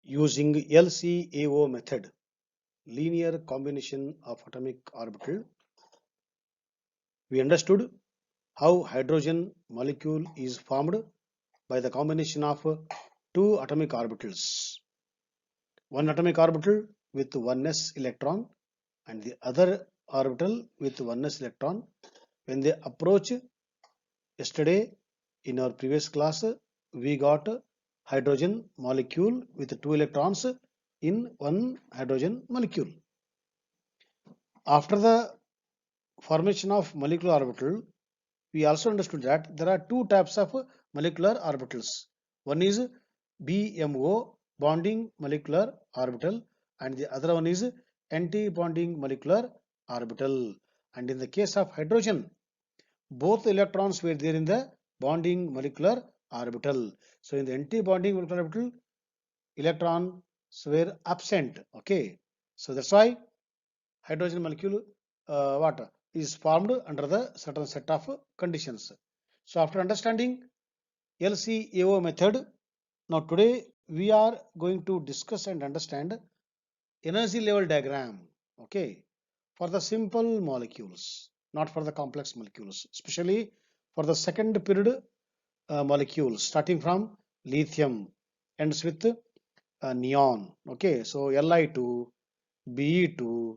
Using LCAO method, linear combination of atomic orbital, we understood how hydrogen molecule is formed by the combination of two atomic orbitals. One atomic orbital with 1s electron and the other orbital with 1s electron. When they approach, yesterday in our previous class, we got hydrogen molecule with 2 electrons in one hydrogen molecule. After the formation of molecular orbital, we also understood that there are two types of molecular orbitals. One is BMO, bonding molecular orbital, and the other one is anti-bonding molecular orbital. And in the case of hydrogen, both electrons were there in the bonding molecular orbital. So in the anti-bonding molecular orbital, electrons were absent. Okay, so that's why hydrogen molecule what is formed under the certain set of conditions. So after understanding LCAO method, now today we are going to discuss and understand energy level diagram, okay, for the simple molecules, not for the complex molecules, especially for the second period molecules starting from lithium ends with neon. Okay, so Li2, Be2,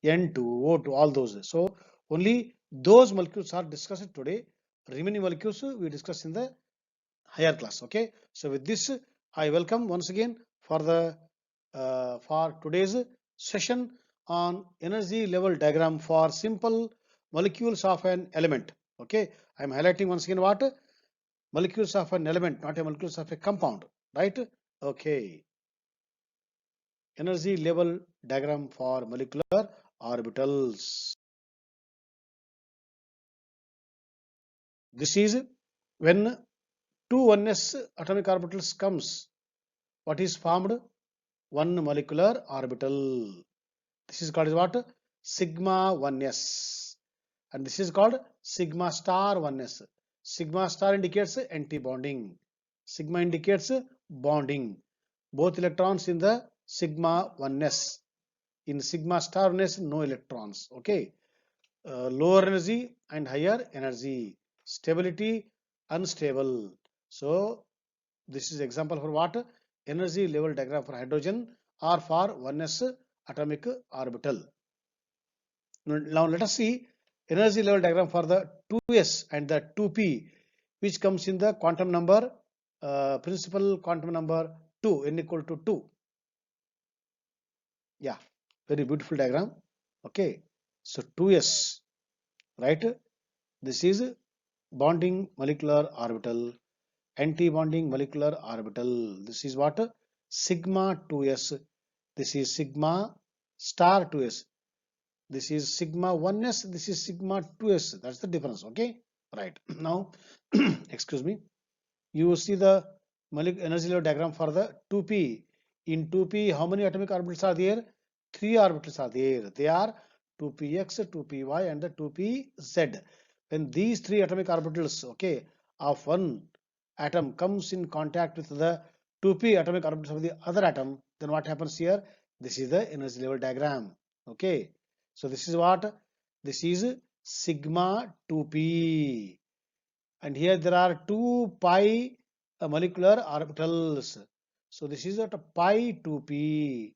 N2, O2, all those. So only those molecules are discussed today. Remaining molecules we discuss in the higher class. Okay. So with this, I welcome once again for today's session on energy level diagram for simple molecules of an element. Okay. I am highlighting once again what molecules of an element, not a molecules of a compound. Right. Okay. Energy level diagram for molecular orbitals. This is when two 1s atomic orbitals comes. What is formed? One molecular orbital. This is called as what? Sigma 1s. And this is called sigma star 1s. Sigma star indicates anti-bonding. Sigma indicates bonding. Both electrons in the sigma 1s. In sigma star 1s, no electrons. Okay. Lower energy and higher energy. Stability, unstable. So this is example for what? Energy level diagram for hydrogen or for 1s atomic orbital. Now let us see energy level diagram for the 2s and the 2p, which comes in the quantum number, principal quantum number 2, n equal to 2. Yeah, very beautiful diagram. Okay, so 2s, right? This is bonding molecular orbital, anti-bonding molecular orbital. This is what? Sigma 2s. This is sigma star 2s. This is sigma 1s. This is sigma 2s. That's the difference. Okay. Right. Now, excuse me. You see the energy level diagram for the 2p. In 2p, how many atomic orbitals are there? 3 orbitals are there. They are 2px, 2py, and the 2pz. When these 3 atomic orbitals, okay, of one atom comes in contact with the 2p atomic orbitals of the other atom, then what happens here? This is the energy level diagram. Okay. So this is what? This is sigma 2p. And here there are 2 pi molecular orbitals. So this is at pi 2p.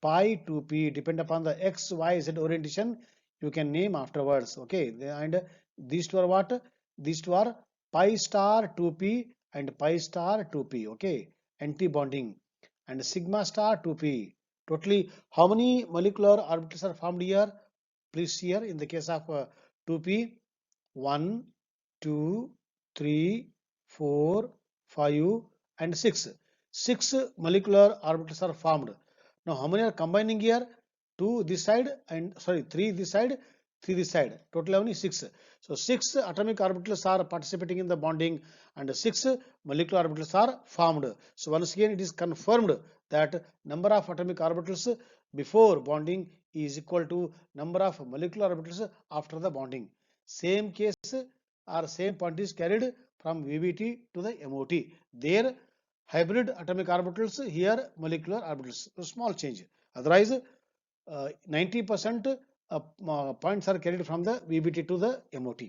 Pi 2p depend upon the x, y, z orientation. You can name afterwards. Okay. And these two are what? These two are pi star 2p and pi star 2p. Okay. Anti-bonding. And sigma star 2p. Totally, how many molecular orbitals are formed here? Please see here in the case of 2p, 1, 2, 3, 4, 5, and 6. 6 molecular orbitals are formed. Now, how many are combining here? 2 this side and 3 this side, 3 this side. Total how many? 6. So 6 atomic orbitals are participating in the bonding and 6 molecular orbitals are formed. So once again it is confirmed that number of atomic orbitals before bonding is equal to number of molecular orbitals after the bonding. Same case or same point is carried from VBT to the MOT. There hybrid atomic orbitals, here molecular orbitals. So small change. Otherwise, 90% points are carried from the VBT to the MOT.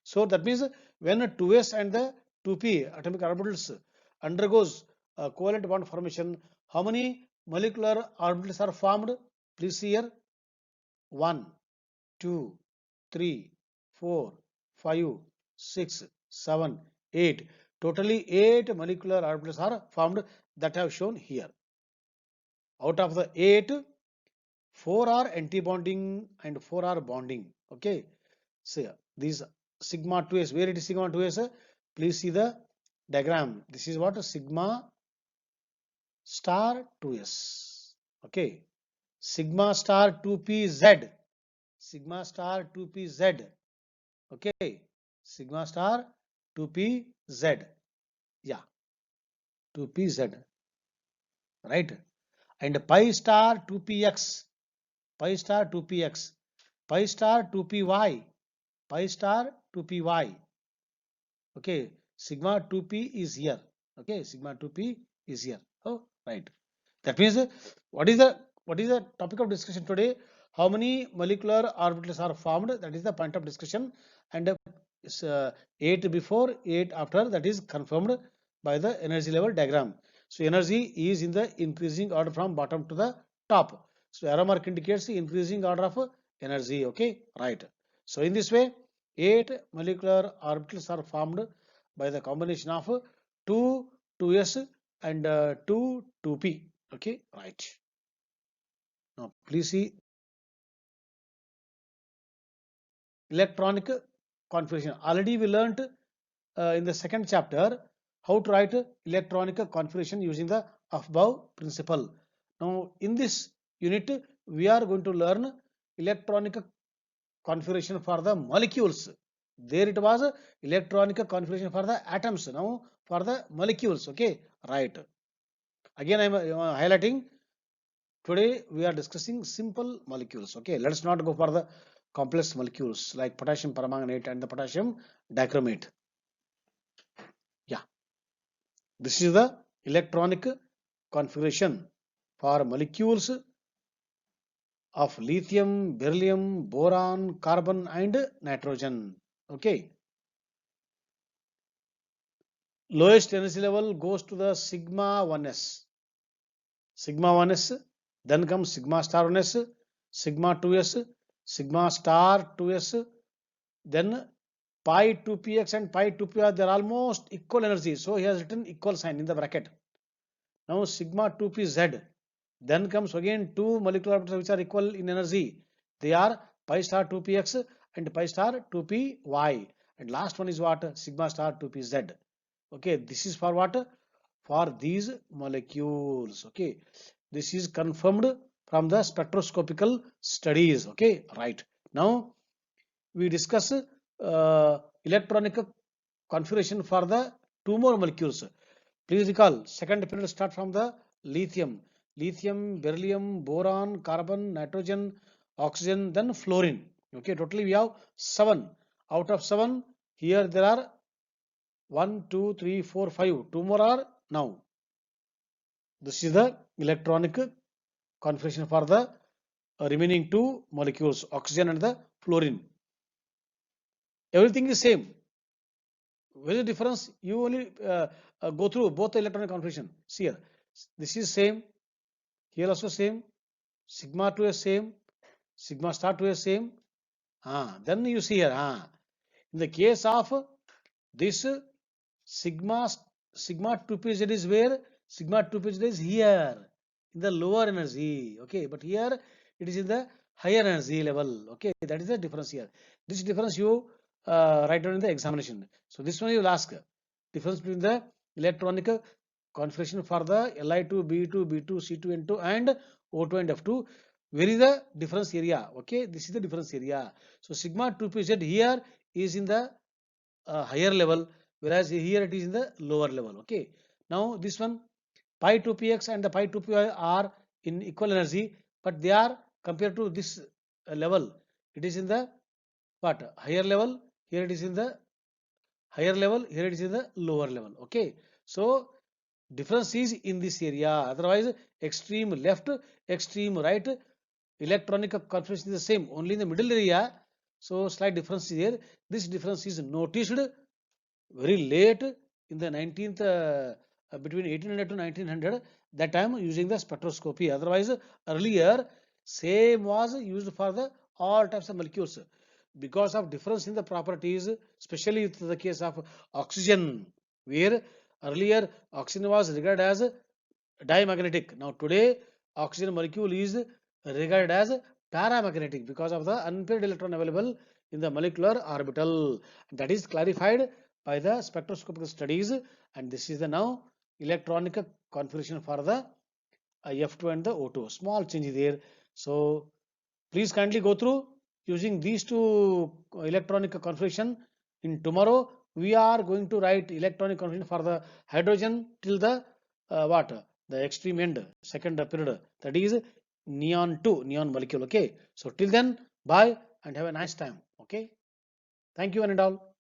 So that means when 2s and the 2p atomic orbitals undergoes covalent bond formation, how many molecular orbitals are formed? Please see here: 1, 2, 3, 4, 5, 6, 7, 8. Totally 8 molecular orbitals are formed that I have shown here. Out of the 8, 4 are anti-bonding and 4 are bonding. Okay. So these sigma 2s, where it is sigma 2s? Please see the diagram. This is what? Sigma star 2s. Okay. Sigma star 2pz. Sigma star 2pz. Okay. Sigma star 2pz. Yeah. 2pz. Right. And pi star 2px. Pi star 2px. Pi star 2py. Pi star 2py. Okay, sigma 2p is here. Okay, sigma 2p is here. Oh, right. That means what is the topic of discussion today? How many molecular orbitals are formed? That is the point of discussion. And 8 before, 8 after, that is confirmed by the energy level diagram. So energy is in the increasing order from bottom to the top. So arrow mark indicates the increasing order of energy. Okay, right. So in this way, 8 molecular orbitals are formed by the combination of 2 2s and 2 2p. Okay, right. Now please see electronic configuration. Already we learnt in the second chapter how to write electronic configuration using the above principle. Now in this unit we are going to learn electronic configuration for the molecules. There it was electronic configuration for the atoms. Now for the molecules. Okay, right. Again I am highlighting. Today we are discussing simple molecules. Okay, let's not go for the complex molecules like potassium permanganate and the potassium dichromate. Yeah, this is the electronic configuration for molecules of lithium, beryllium, boron, carbon and nitrogen. Okay, lowest energy level goes to the sigma 1s. Sigma 1s, then comes sigma star 1s, sigma 2s, sigma star 2s, then pi 2px and pi 2py, they are almost equal energy. So he has written equal sign in the bracket. Now sigma 2pz, then comes again two molecular orbitals which are equal in energy. They are pi star 2px and pi star 2py. And last one is what? Sigma star 2pz. Okay, this is for what? For these molecules. Okay, this is confirmed from the spectroscopical studies. Okay, right. Now we discuss electronic configuration for the two more molecules. Please recall, second period start from the lithium. Lithium, beryllium, boron, carbon, nitrogen, oxygen, then fluorine. Okay, totally we have 7. Out of 7, here there are 1, 2, 3, 4, 5. 2 more are now. This is the electronic configuration for the remaining 2 molecules, oxygen and the fluorine. Everything is same. What is the difference? You only go through both the electronic configuration. See here, this is same. Here also same. Sigma 2 is same. Sigma star 2 is same. Then you see here. In the case of this sigma 2pz is where? Sigma 2pz is here in the lower energy. Okay, but here it is in the higher energy level. Okay, that is the difference here. This difference you write down in the examination. So this one you will ask difference between the electronic configuration for the Li2, B2, B2, C2, N2 and O2 and F2. Where is the difference area? Okay, this is the difference area. So sigma 2pz here is in the higher level, whereas here it is in the lower level. Okay, now this one pi 2px and the pi 2py are in equal energy, but they are compared to this level, it is in the what? Higher level. Here it is in the higher level, here it is in the lower level. Okay, so difference is in this area. Otherwise, extreme left, extreme right, electronic configuration is the same, only in the middle area. So slight difference is there. This difference is noticed very late in the 19th, between 1800 to 1900, that time using the spectroscopy. Otherwise, earlier same was used for the all types of molecules. Because of difference in the properties, especially in the case of oxygen, where earlier oxygen was regarded as diamagnetic. Now today oxygen molecule is regarded as paramagnetic because of the unpaired electron available in the molecular orbital. That is clarified by the spectroscopic studies, and this is the now electronic configuration for the F2 and the O2. Small change there. So please kindly go through using these two electronic configuration. In tomorrow we are going to write electronic configuration for the hydrogen till the what the extreme end, second period, that is neon 2 neon molecule. Okay, so till then, bye and have a nice time. Okay, thank you one and all.